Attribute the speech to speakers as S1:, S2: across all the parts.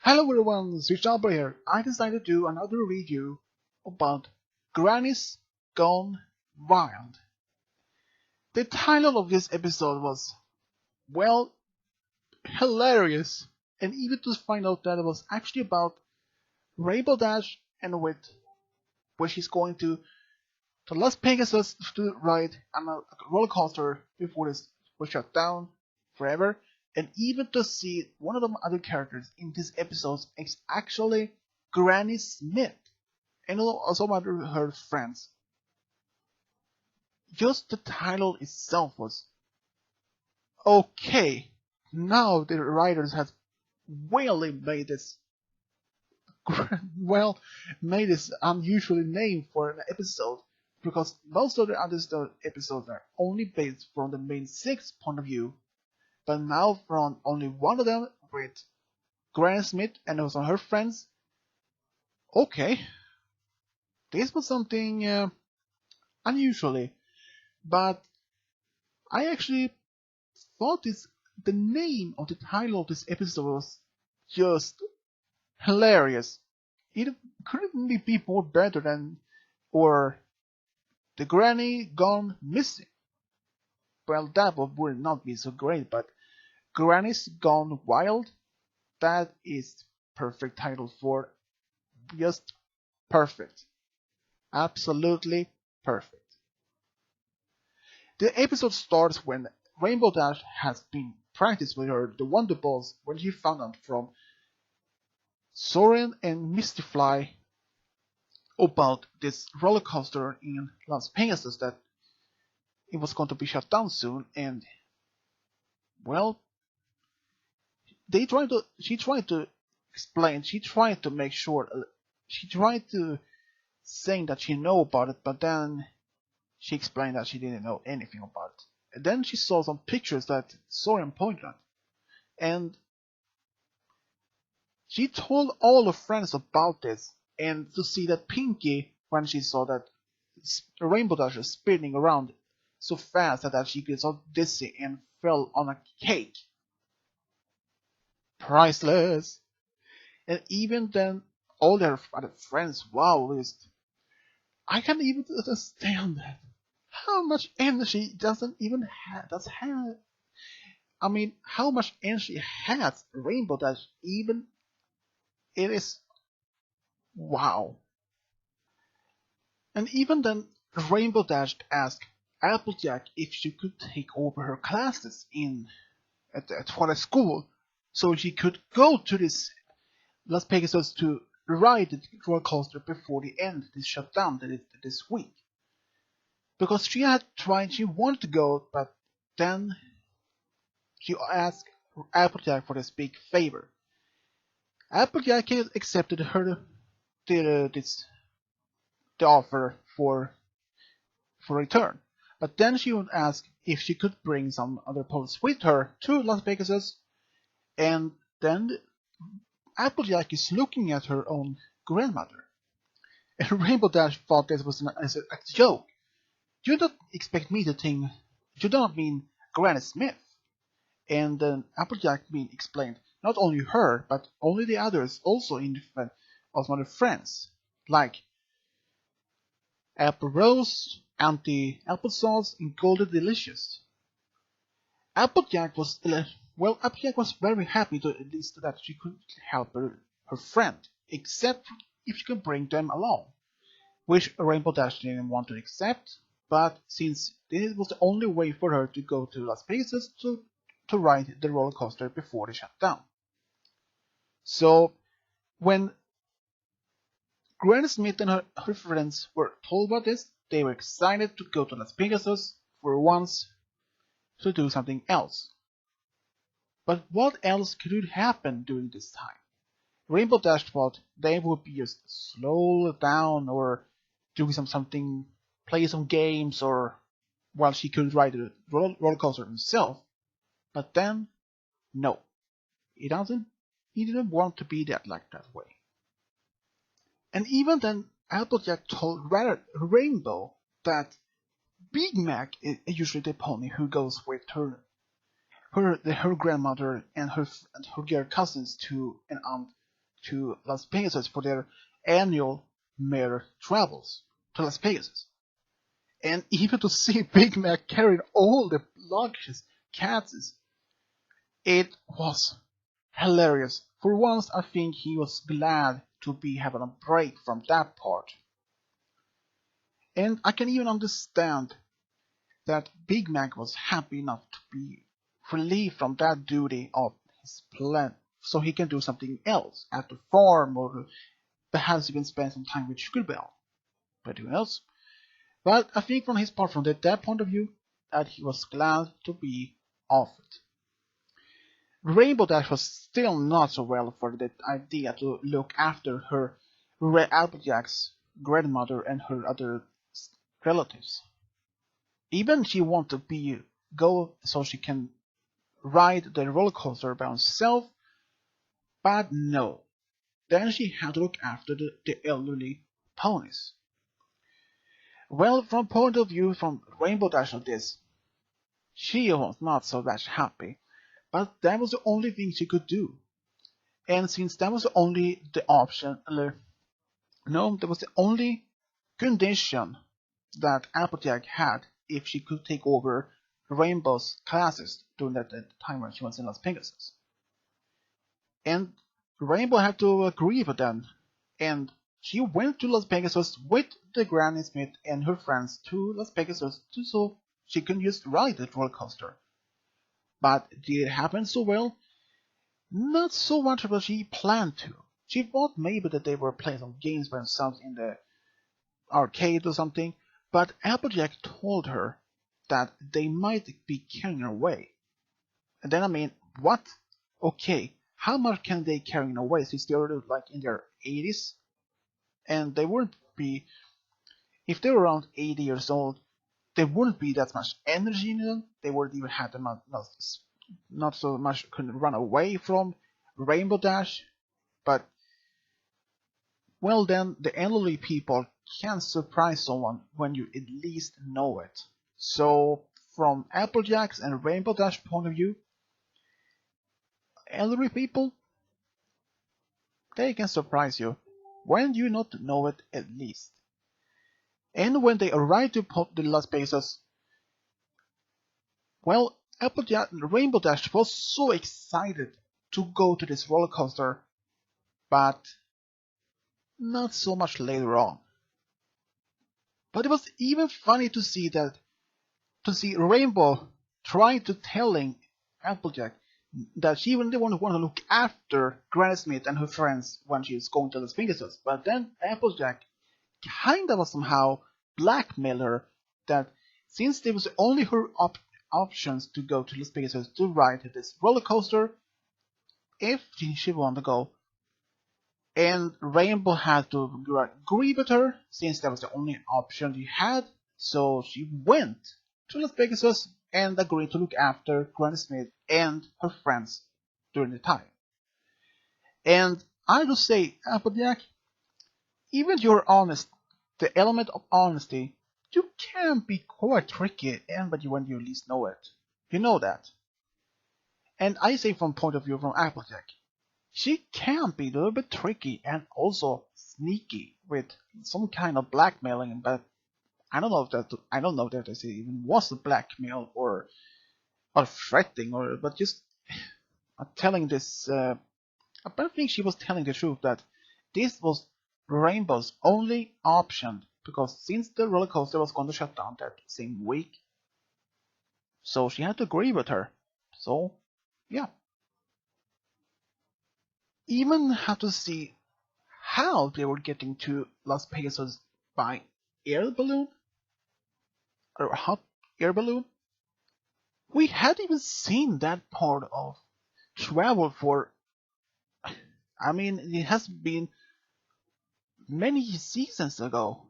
S1: Hello everyone, Switch Albert here. I decided to do another review about Grannies Gone Wild. The title of this episode was, well, hilarious, and even to find out that it was actually about Rainbow Dash and where she's going to Las Vegas to ride on a roller coaster before this was shut down forever. And even to see one of the other characters in this episode is actually Granny Smith and also her friends. Just the title itself was okay. Now the writers have really made this made this unusual name for an episode, because most of the other episodes are only based from the main six point of view, but now from only one of them with Granny Smith and also her friends. Okay, this was something unusually, but I actually thought the name of the title of this episode was just hilarious. It couldn't be more better than, or the Granny Gone Missing. Well, that would not be so great, but Granny's Gone Wild, that is perfect title for just perfect. Absolutely perfect. The episode starts when Rainbow Dash has been practiced with the Wonder Balls when she found out from Soren and Misty about this roller coaster in Las Vegas that it was going to be shut down soon, and well, she tried to explain, she tried to make sure, she tried to saying that she know about it, but then she explained that she didn't know anything about it. And then she saw some pictures that Soren pointed at, and she told all her friends about this, and to see that Pinky, when she saw that Rainbow Dash was spinning around so fast that she got so dizzy and fell on a cake. Priceless! And even then, all their other friends, wow, I can't even understand that. How much energy doesn't even does have? I mean, how much energy has Rainbow Dash? Even it is wow. And even then, Rainbow Dash asked Applejack if she could take over her classes at the school, so she could go to this Las Vegas to ride the roller coaster before the end this shutdown this week. Because she had tried, she wanted to go, but then she asked Applejack for this big favor. Applejack accepted the offer for return, but then she would ask if she could bring some other poets with her to Las Vegas, and then Applejack is looking at her own grandmother. And Rainbow Dash thought this was a joke. You don't expect me to think you don't mean Granny Smith. And then Applejack explained not only her, but only the others also in different of other friends, like Apple Rose, Auntie Applesauce, and Golden Delicious. Applejack was very happy to at least that she could help her friend, except if she could bring them along, which Rainbow Dash didn't want to accept. But since this was the only way for her to go to Las Vegas to ride the roller coaster before they shut down. So when Granny Smith and her friends were told about this, they were excited to go to Las Vegas for once to do something else. But what else could happen during this time? Rainbow Dash thought they would be just slow down or doing something, play some games, or while she could ride the roller coaster himself. But then, no, he didn't want to be that way. And even then, Applejack told Rainbow that Big Mac is usually the pony who goes with her grandmother and her cousins to an aunt to Las Vegas for their annual mayor travels to Las Vegas. And even to see Big Mac carrying all the luggage cats, it was hilarious. For once, I think he was glad to be having a break from that part. And I can even understand that Big Mac was happy enough to be relieved from that duty of his plan so he can do something else at the farm or perhaps even spend some time with Sugar Bell. But who knows? But I think from his part, from that point of view, that he was glad to be off it. Rainbow Dash was still not so well for the idea to look after her Applejack's grandmother and her other relatives. Even she wanted to go so she can ride the roller coaster by herself, but no. Then she had to look after the elderly ponies. Well, from point of view from Rainbow Dash of this, she was not so much happy, but that was the only thing she could do. And since that was only the option, no, that was the only condition that Applejack had if she could take over Rainbow's classes during that time when she was in Las Vegas. And Rainbow had to agree with them, and she went to Las Vegas with the Granny Smith and her friends to Las Vegas so she can just ride the roller coaster. But did it happen so well? Not so much as she planned to. She thought maybe that they were playing some games by themselves in the arcade or something, but Applejack told her that they might be carrying her away. And then I mean, what? Okay, how much can they carry away since they're like in their 80s? And they wouldn't be, if they were around 80 years old, there wouldn't be that much energy in them. They wouldn't even have them not so much could run away from Rainbow Dash. But well, then the elderly people can surprise someone when you at least know it. So from Applejack's and Rainbow Dash point of view, elderly people, they can surprise you when you not know it at least. And when they arrive to the Las Vegas, well, Applejack Rainbow Dash was so excited to go to this roller coaster, but not so much later on. But it was even funny to see Rainbow trying to telling Applejack that she really want to look after Granny Smith and her friends when she's going to Las Vegas. But then Applejack kind of somehow blackmail her that since there was only her options to go to Las Vegas to ride this roller coaster, if she wanted to go, and Rainbow had to agree with her since that was the only option she had, so she went to Las Vegas and agreed to look after Granny Smith and her friends during the time. And I will say, Applejack, even you're honest, the element of honesty, you can be quite tricky, and but when you least know it, you know that. And I say from point of view from Applejack, she can be a little bit tricky and also sneaky with some kind of blackmailing, but I don't know if that even was a blackmail or threatening but just telling this. I think she was telling the truth that this was Rainbow's only option because since the roller coaster was going to shut down that same week, so she had to agree with her. So, yeah. Even had to see how they were getting to Las Vegas by air balloon or hot air balloon. We hadn't even seen that part of travel for. I mean, it has been many seasons ago.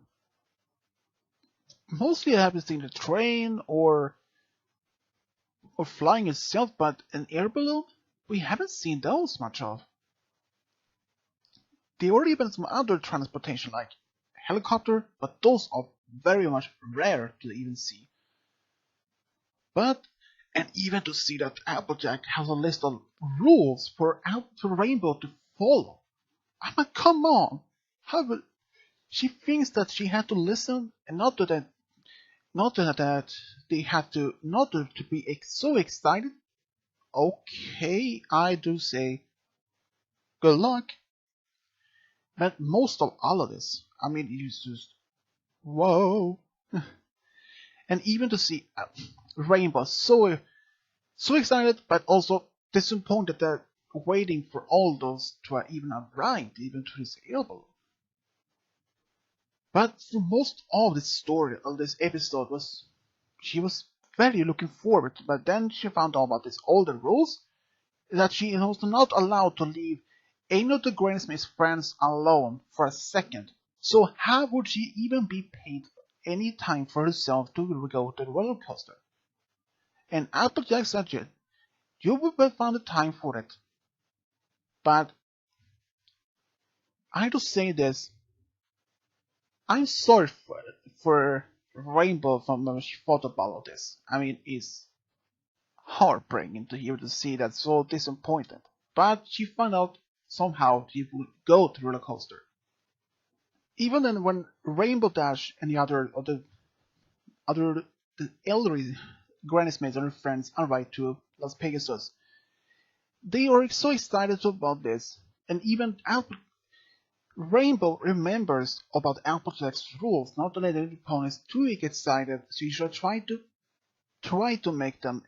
S1: Mostly I haven't seen the train or flying itself, but an air balloon we haven't seen those much of. There were even some other transportation like helicopter, but those are very much rare to even see. But and even to see that Applejack has a list of rules for Rainbow to follow. I mean, come on. How will she thinks that she had to listen and not that they had to not to be so excited. Okay, I do say good luck. But most of all of this, I mean, it's just whoa. And even to see Rainbow so excited, but also disappointed that waiting for all those to even arrive, even to his elbow. But for most of this story, of this episode, was she was very looking forward. But then she found out about these older rules that she was not allowed to leave any of the Grannies' friends alone for a second. So how would she even be paid any time for herself to go to the roller coaster? And Applejack said, you will find the time for it. But I have to say this, I'm sorry for Rainbow from when she thought about all this. I mean, it's heartbreaking to hear to see that so disappointed. But she found out somehow she would go to the roller coaster. Even then, when Rainbow Dash and the other the elderly Granny's maids and her friends arrive to Las Pegasus, they are so excited about this, and even Rainbow remembers about Applejack's rules, not to let the opponents too excited, so you should try to make them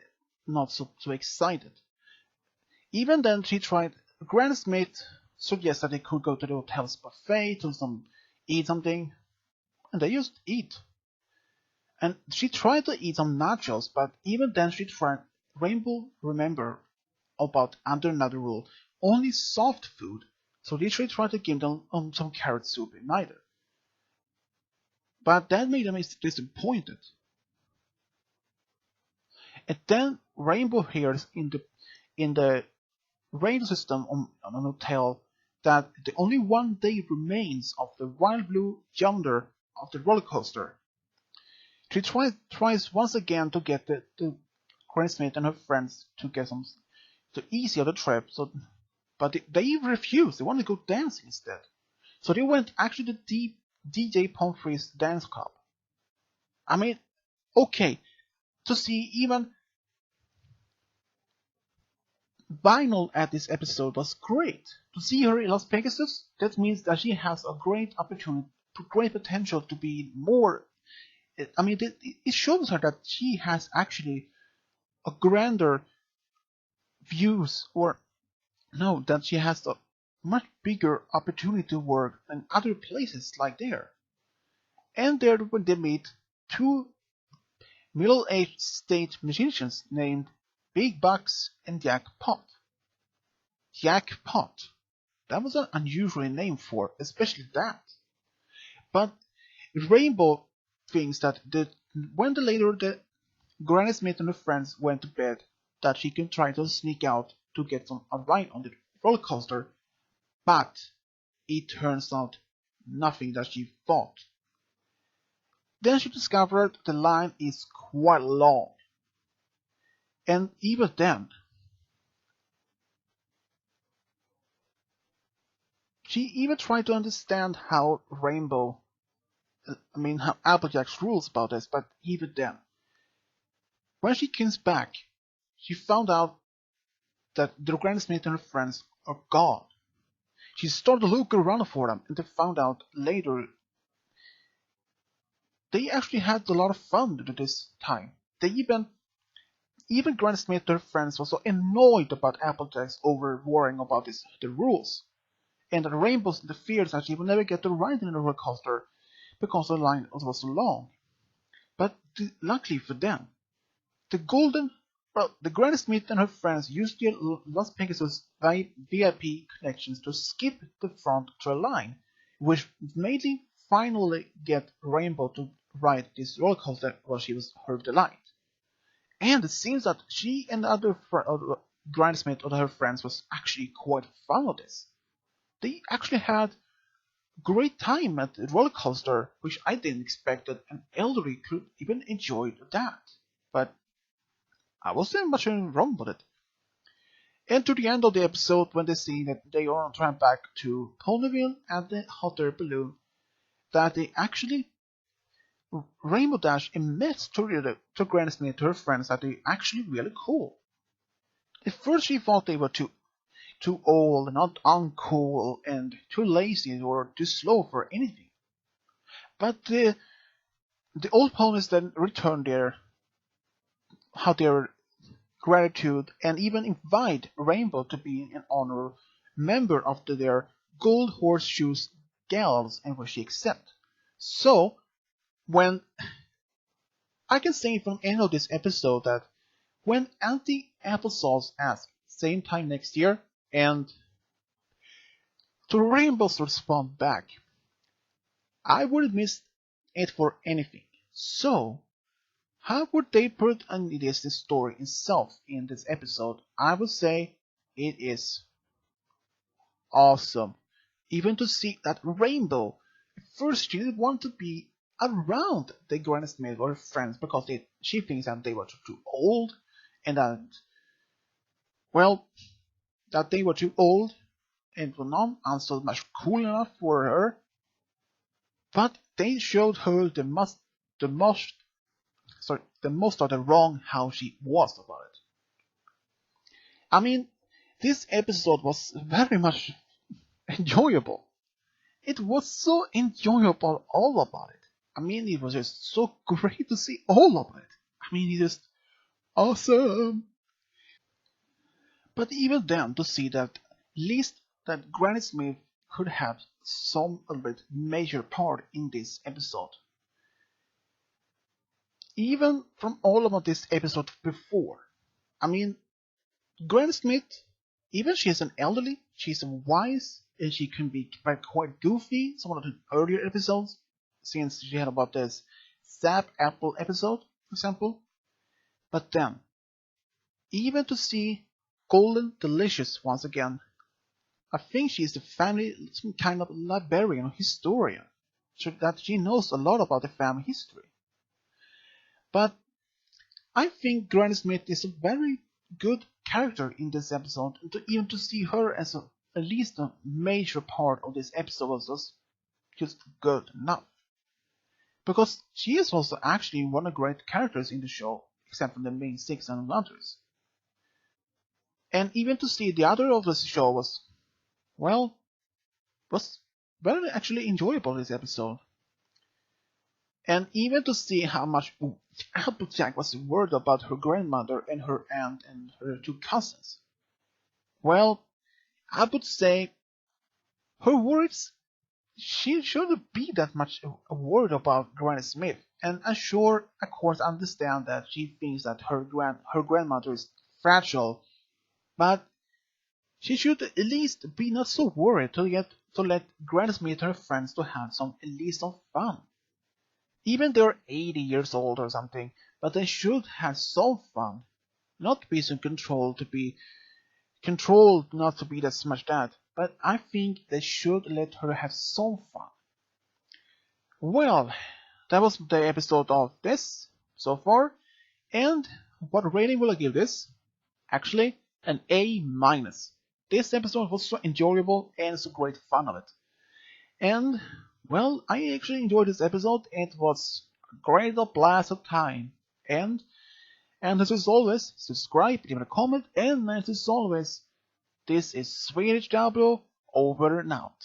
S1: not so excited. Even then, she tried. Granny's maid suggested they could go to the hotel's buffet to eat something, and they just eat. And she tried to eat some nachos, but even then she tried. Rainbow remember about under another rule, only soft food. So literally tried to give them some carrot soup neither. But that made them disappointed. And then Rainbow hears in the radio system on an hotel that the only one day remains of the wild blue yonder of the roller coaster. She tries once again to get the Smith and her friends to get some to ease the trip. But they refuse. They want to go dancing instead. So they went actually to DJ Pumphrey's dance club. I mean, okay, to see even Vinyl at this episode was great. To see her in Las Pegasus, that means that she has a great opportunity, great potential to be more. I mean, it shows her that she has actually a grander views, or no, that she has a much bigger opportunity to work in other places like there. And there when they meet two middle-aged stage musicians named Big Bucks and Jack Pot. Jack Pot. That was an unusual name for, especially that. But Rainbow thinks that when the Granny Smith and her friends went to bed, that she can try to sneak out to get a ride on the roller coaster, but it turns out nothing that she thought. Then she discovered the line is quite long, and even then, she even tried to understand how how Applejack's rules about this, but even then, when she comes back, she found out that the Granny Smith and her friends are gone. She started to look around for them, and they found out later they actually had a lot of fun during this time. They even Granny Smith and her friends were so annoyed about Applejack's over worrying about the rules. And the Rainbow's the fears that she will never get to ride in a roller coaster because the line was so long. But luckily for them, the Granny Smith and her friends used their Las Pegasus VIP connections to skip the front to a line, which made them finally get Rainbow to ride this roller coaster while she was her delight. And it seems that she and the other Granny Smith and her friends was actually quite fond of this. They actually had great time at the roller coaster, which I didn't expect that an elderly could even enjoy that. But I wasn't much wrong with it. And to the end of the episode, when they see that they are on track back to Ponyville and the hot air balloon, that they actually Rainbow Dash admits to Granny Smith, to her friends, that they're actually really cool. At first she thought they were too old and not uncool and too lazy or too slow for anything. But the old ponies then return their gratitude and even invite Rainbow to be an honor member of their Gold Horseshoes Gals, and where she accepts. So when I can say from the end of this episode that when Auntie Applesauce asks same time next year, and to Rainbow's respond back, I wouldn't miss it for anything. So how would they put an Disney story itself in this episode? I would say it is awesome. Even to see that Rainbow, at first she didn't want to be around the Granny Smith or her friends because she thinks that they were too old and that, well, that they were too old and were not so much cool enough for her. But they showed her the most of the wrong how she was about it. I mean, this episode was very much enjoyable. It was so enjoyable all about it. I mean, it was just so great to see all of it. I mean, it's just awesome. But even then, to see that at least that Granny Smith could have some a bit major part in this episode. Even from all of this episode before. I mean, Granny Smith, even she is an elderly, she's wise, and she can be quite goofy. Some of the earlier episodes, since she had about this Sap Apple episode, for example. But then, even to see Golden Delicious once again, I think she's the family, some kind of librarian or historian, so that she knows a lot about the family history. But I think Granny Smith is a very good character in this episode, and even to see her as at least a major part of this episode was just good enough. Because she is also actually one of the great characters in the show, except for the main six and others. And even to see the other of the show was very actually enjoyable this episode. And even to see how much Applejack was worried about her grandmother and her aunt and her two cousins. Well, I would say her worries, she shouldn't be that much worried about Granny Smith. And I'm sure, of course, I understand that she thinks that her grandmother is fragile, but she should at least be not so worried to let Granny Smith and her friends to have at least some fun. Even they're 80 years old or something, but they should have some fun. Not be so controlled to be controlled not to be that much that, but I think they should let her have some fun. Well, that was the episode of this so far, and what rating will I give this? Actually, an A minus. This episode was so enjoyable and so great fun of it. And, well, I actually enjoyed this episode. It was a great blast of time. And as always, subscribe, leave a comment, and as always, this is Swedish W over and out.